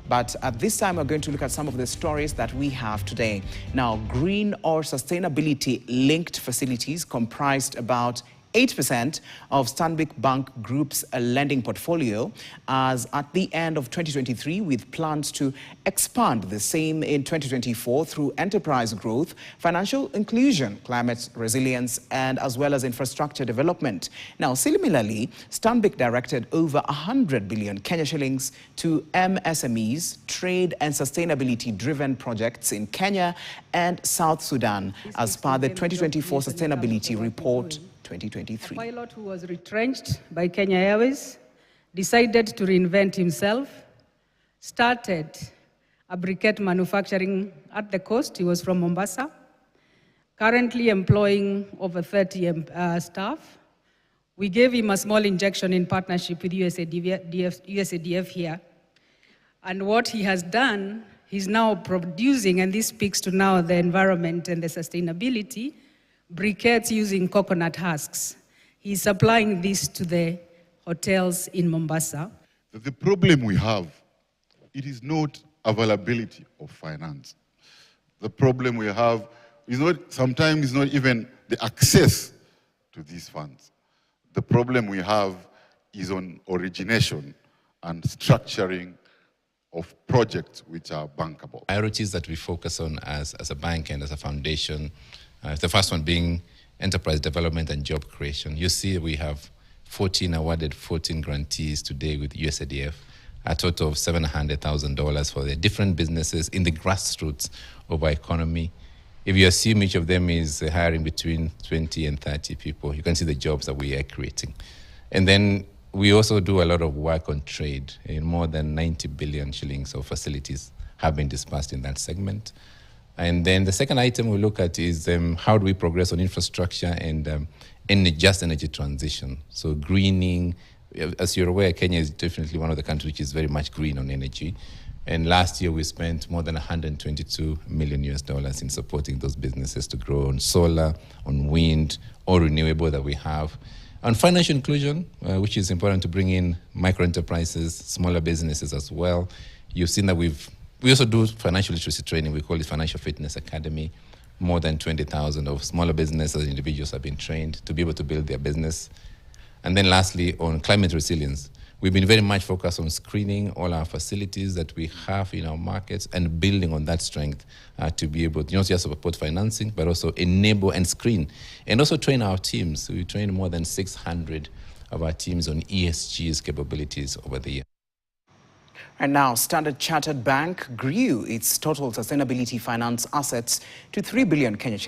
But at this time, we're going to look at some of the stories that we have today. Now, green or sustainability-linked facilities comprised about 8% of Stanbic Bank Group's lending portfolio as at the end of 2023, with plans to expand the same in 2024 through enterprise growth, financial inclusion, climate resilience, and as well as infrastructure development. Now, similarly, Stanbic directed over 100 billion Kenya shillings to MSMEs, trade and sustainability-driven projects in Kenya and South Sudan as per the 2024 Sustainability Report 2023. A pilot who was retrenched by Kenya Airways decided to reinvent himself, started a briquette manufacturing at the coast. He was from Mombasa, currently employing over 30 staff. We gave him a small injection in partnership with USADF here. And what he has done, he's now producing, and this speaks to now the environment and the sustainability, briquettes using coconut husks. He's supplying this to the hotels in Mombasa. The problem we have, it is not availability of finance. The problem we have is sometimes not even the access to these funds. The problem we have is on origination and structuring of projects which are bankable. Priorities that we focus on as a bank and as a foundation, the first one being enterprise development and job creation. You see we have 14 grantees today with USADF, a total of $700,000 for the different businesses in the grassroots of our economy. If you assume each of them is hiring between 20 and 30 people, you can see the jobs that we are creating. And then we also do a lot of work on trade. In more than 90 billion shillings of facilities have been disbursed in that segment. And then the second item we look at is how do we progress on infrastructure and just energy transition. So greening, as you're aware, Kenya is definitely one of the countries which is very much green on energy. And last year we spent more than $122 million in supporting those businesses to grow on solar, on wind, or renewable that we have. On financial inclusion, which is important to bring in micro enterprises, smaller businesses as well. You've seen that we also do financial literacy training. We call it Financial Fitness Academy. More than 20,000 of smaller businesses and individuals have been trained to be able to build their business. And then lastly, on climate resilience, we've been very much focused on screening all our facilities that we have in our markets and building on that strength to be able to not just support financing, but also enable and screen and also train our teams. We train more than 600 of our teams on ESG's capabilities over the year. And now, Standard Chartered Bank grew its total sustainability finance assets to 3 billion Kenya shillings.